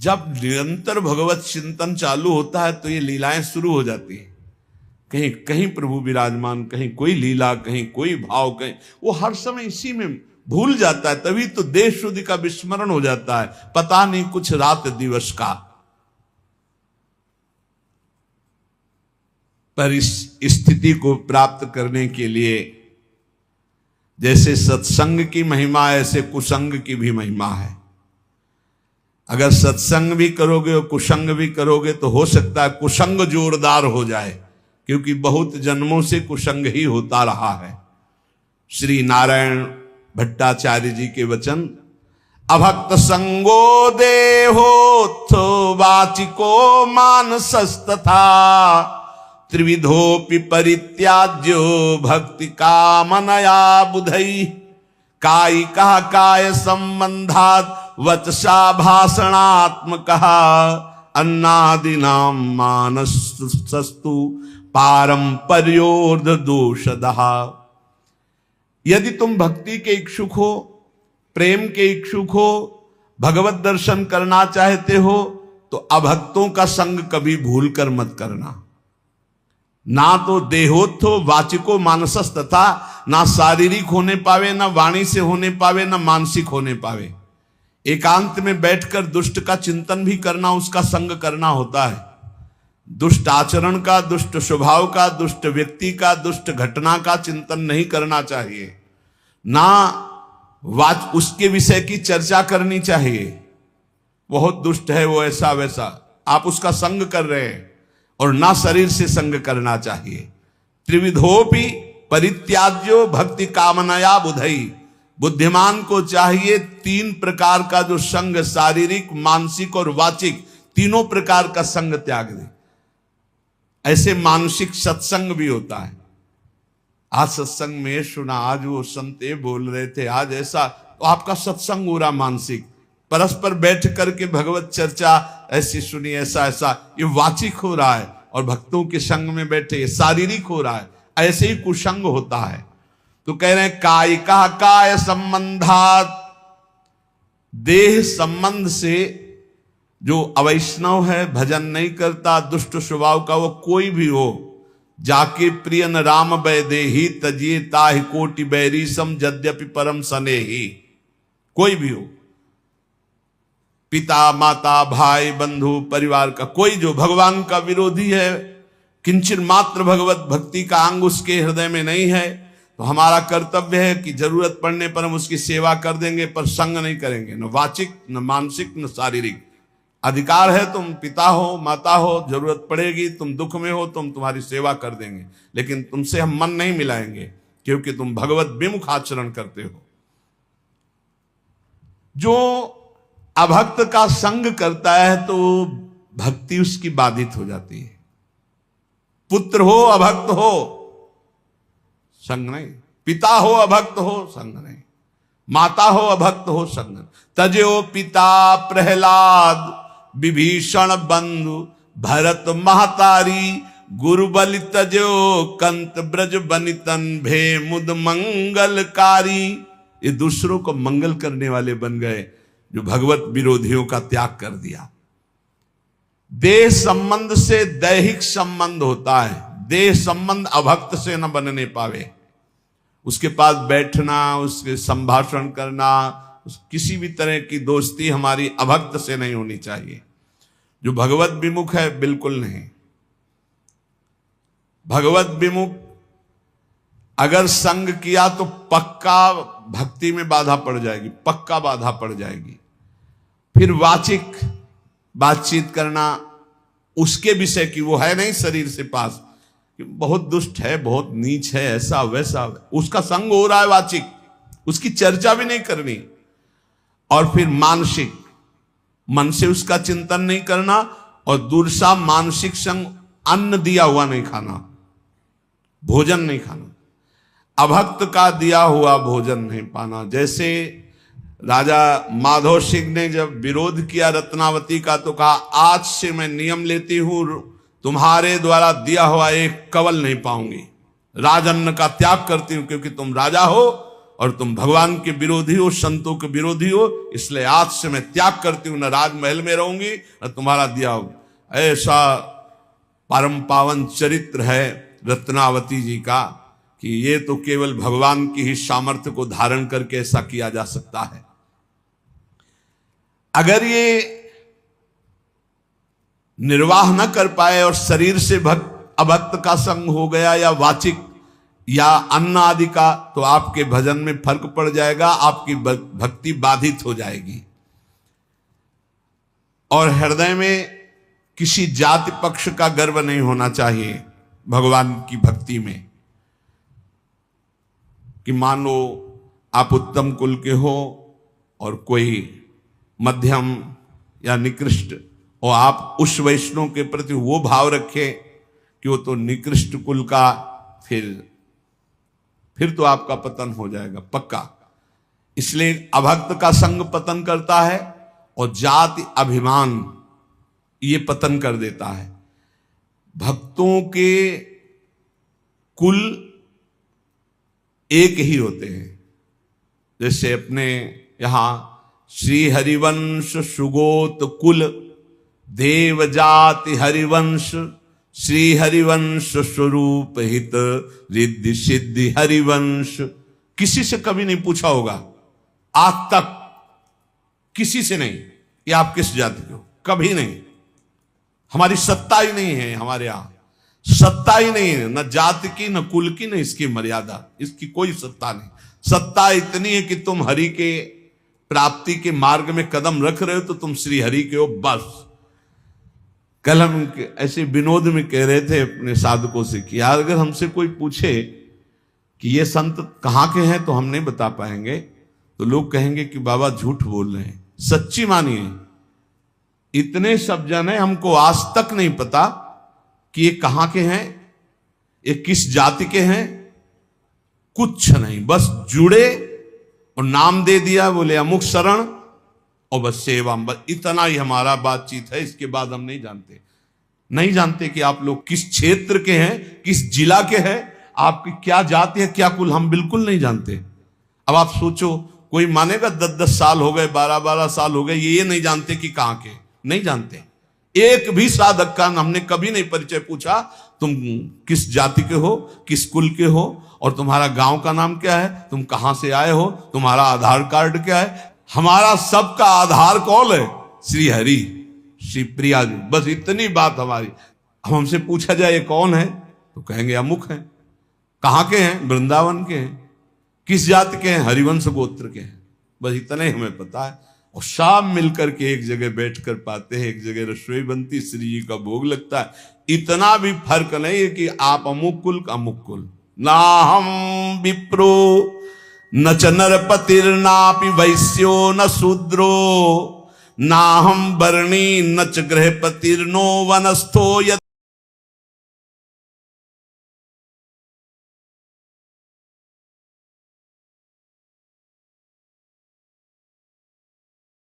जब निरंतर भगवत चिंतन चालू होता है तो ये लीलाएं शुरू हो जाती है। कहीं कहीं प्रभु विराजमान, कहीं कोई लीला, कहीं कोई भाव, कहीं वो हर समय इसी में भूल जाता है। तभी तो देश शुद्धि का विस्मरण हो जाता है, पता नहीं कुछ रात दिवस का। पर इस स्थिति को प्राप्त करने के लिए जैसे सत्संग की महिमा ऐसे कुसंग की भी महिमा है। अगर सत्संग भी करोगे और कुसंग भी करोगे तो हो सकता है कुसंग जोरदार हो जाए, क्योंकि बहुत जन्मों से कुसंग ही होता रहा है। श्री नारायण भट्टाचार्य जी के वचन, अभक्त संगो देहोत्थो वाचिको मानसस्तथा त्रिविधोपि परित्याज्यो भक्ति कामनया बुधई कायिका काय संबंधात वचसा भाषणात्मक अन्नादिनाम मानसस्तु पारंपर्योर्ध दोषदः। यदि तुम भक्ति के इच्छुक हो, प्रेम के इच्छुक हो, भगवत दर्शन करना चाहते हो तो अभक्तों का संग कभी भूल कर मत करना। ना तो देहोत्थो वाचिको मानसस तथा, ना शारीरिक होने पावे, ना वाणी से होने पावे, ना मानसिक होने पावे। एकांत में बैठकर दुष्ट का चिंतन भी करना, उसका संग करना होता है। दुष्ट आचरण का, दुष्ट स्वभाव का, दुष्ट व्यक्ति का, दुष्ट घटना का चिंतन नहीं करना चाहिए। ना उसके विषय की चर्चा करनी चाहिए, बहुत दुष्ट है वो, ऐसा वैसा, आप उसका संग कर रहे हैं। और ना शरीर से संग करना चाहिए। त्रिविधोपि परित्याज्यो भक्ति कामनया बुधई, बुद्धिमान को चाहिए 3 प्रकार का जो संग, शारीरिक, मानसिक और वाचिक, तीनों प्रकार का संग त्याग दे। ऐसे मानसिक सत्संग भी होता है। आज सत्संग में सुना, आज वो संत बोल रहे थे, आज ऐसा, तो आपका सत्संग हो रहा मानसिक, परस्पर बैठ करके भगवत चर्चा ऐसी सुनी, ऐसा ऐसा, ये वाचिक हो रहा है। और भक्तों के संग में बैठे ये शारीरिक हो रहा है। ऐसे ही कुसंग होता है। तो कह रहे हैं कायिका काय संबंधात, देह संबंध से जो अवैष्णव है, भजन नहीं करता, दुष्ट स्वभाव का, वो कोई भी हो, जाके प्रियन राम वैदेही तजिए ताहि कोटि बैरी सम यद्यपि परम सनेही, कोई भी हो, पिता माता भाई बंधु परिवार का कोई जो भगवान का विरोधी है, किंचन मात्र भगवत भक्ति का अंग उसके हृदय में नहीं है, तो हमारा कर्तव्य है कि जरूरत पड़ने पर हम उसकी सेवा कर देंगे, पर संग नहीं करेंगे, न वाचिक, न मानसिक, न शारीरिक। अधिकार है, तुम पिता हो, माता हो, जरूरत पड़ेगी, तुम दुख में हो, तुम्हारी सेवा कर देंगे, लेकिन तुमसे हम मन नहीं मिलाएंगे, क्योंकि तुम भगवत विमुख आचरण करते हो। जो अभक्त का संग करता है तो भक्ति उसकी बाधित हो जाती है। पुत्र हो अभक्त हो संग नहीं, पिता हो अभक्त हो संग नहीं, माता हो अभक्त हो संग नहीं। तजो पिता प्रहलाद विभीषण बंधु भरत महतारी गुरु बलि तजो कंत ब्रज बनितन भे मुद मंगलकारी। ये दूसरों को मंगल करने वाले बन गए, जो भगवत विरोधियों का त्याग कर दिया। देह संबंध से दैहिक संबंध होता है, देह संबंध अभक्त से न बनने पावे। उसके पास बैठना, उसके संभाषण करना, किसी भी तरह की दोस्ती हमारी अभक्त से नहीं होनी चाहिए। जो भगवत विमुख है बिल्कुल नहीं। भगवत विमुख अगर संग किया तो पक्का भक्ति में बाधा पड़ जाएगी, पक्का बाधा पड़ जाएगी। फिर वाचिक बातचीत करना उसके विषय की, वो है नहीं शरीर से पास, बहुत दुष्ट है, बहुत नीच है, ऐसा वैसा, उसका संग हो रहा है वाचिक, उसकी चर्चा भी नहीं करनी। और फिर मानसिक, मन से उसका चिंतन नहीं करना, और दूसरा मानसिक संग, अन्न दिया हुआ नहीं खाना, भोजन नहीं खाना, अभक्त का दिया हुआ भोजन नहीं पाना। जैसे राजा माधव सिंह ने जब विरोध किया रत्नावती का, तो कहा आज से मैं नियम लेती हूं, तुम्हारे द्वारा दिया हुआ एक कवल नहीं पाऊंगी, राजन्न का त्याग करती हूं, क्योंकि तुम राजा हो और तुम भगवान के विरोधी हो, संतों के विरोधी हो, इसलिए आज से मैं त्याग करती हूं, न राजमहल में रहूंगी न तुम्हारा दिया होगा। ऐसा परम पावन चरित्र है रत्नावती जी का कि ये तो केवल भगवान की ही सामर्थ्य को धारण करके ऐसा किया जा सकता है। अगर ये निर्वाह न कर पाए और शरीर से अभक्त का संग हो गया या वाचिक या अन्न आदि का, तो आपके भजन में फर्क पड़ जाएगा, आपकी भक्ति बाधित हो जाएगी। और हृदय में किसी जाति पक्ष का गर्व नहीं होना चाहिए भगवान की भक्ति में, कि मान लो आप उत्तम कुल के हो और कोई मध्यम या निकृष्ट, और आप उस वैष्णव के प्रति वो भाव रखें कि वो तो निकृष्ट कुल का, फिर तो आपका पतन हो जाएगा पक्का। इसलिए अभक्त का संग पतन करता है और जाति अभिमान ये पतन कर देता है। भक्तों के कुल एक ही होते हैं। जैसे अपने यहां श्री हरिवंश सुगोत कुल देव जाति हरिवंश, श्री हरिवंश स्वरूप हित रिद्धि सिद्धि हरिवंश। किसी से कभी नहीं पूछा होगा आज तक, किसी से नहीं, ये आप किस जाति के हो, कभी नहीं। हमारी सत्ता ही नहीं है, हमारे यहां सत्ता ही नहीं है, न जाति की न कुल की न इसकी मर्यादा, इसकी कोई सत्ता नहीं। सत्ता इतनी है कि तुम हरि के प्राप्ति के मार्ग में कदम रख रहे हो तो तुम श्री हरि के हो, बस। कल हम ऐसे विनोद में कह रहे थे अपने साधकों से कि यार अगर हमसे कोई पूछे कि ये संत कहाँ के हैं तो हम नहीं बता पाएंगे, तो लोग कहेंगे कि बाबा झूठ बोल रहे हैं। सच्ची मानिए, इतने सब जन है, हमको आज तक नहीं पता कि ये कहाँ के हैं, ये किस जाति के हैं, कुछ नहीं। बस जुड़े और नाम दे दिया, बोले अमुक शरण और बस सेवा, बस इतना ही हमारा बातचीत है। इसके बाद हम नहीं जानते कि आप लोग किस क्षेत्र के हैं, किस जिला के हैं, आपकी क्या जाति है, क्या कुल, हम बिल्कुल नहीं जानते। अब आप सोचो, कोई मानेगा 10-10 साल हो गए, 12-12 साल हो गए, ये नहीं जानते कि कहां के, नहीं जानते। एक भी साधक का हमने कभी नहीं परिचय पूछा, तुम किस जाति के हो, किस कुल के हो, और तुम्हारा गांव का नाम क्या है, तुम कहां से आए हो, तुम्हारा आधार कार्ड क्या है। हमारा सबका आधार कौन है, श्री हरि, श्री प्रिया जी, बस इतनी बात हमारी। अब हमसे पूछा जाए ये कौन है तो कहेंगे अमुक है। कहां के हैं, वृंदावन के हैं। किस जाति के हैं, हरिवंश गोत्र के हैं। बस इतना ही हमें पता है। और शाम मिलकर के एक जगह बैठकर पाते हैं, एक जगह रसोई बनती, श्री जी का भोग लगता है। इतना भी फर्क नहीं है कि आप अमुक कुल का अमुक कुल। ना हम विप्रो न च नरपतिर्नापि वैश्यो न शूद्रो, ना हम वर्णी न च गृहपतिर्नो वनस्थो।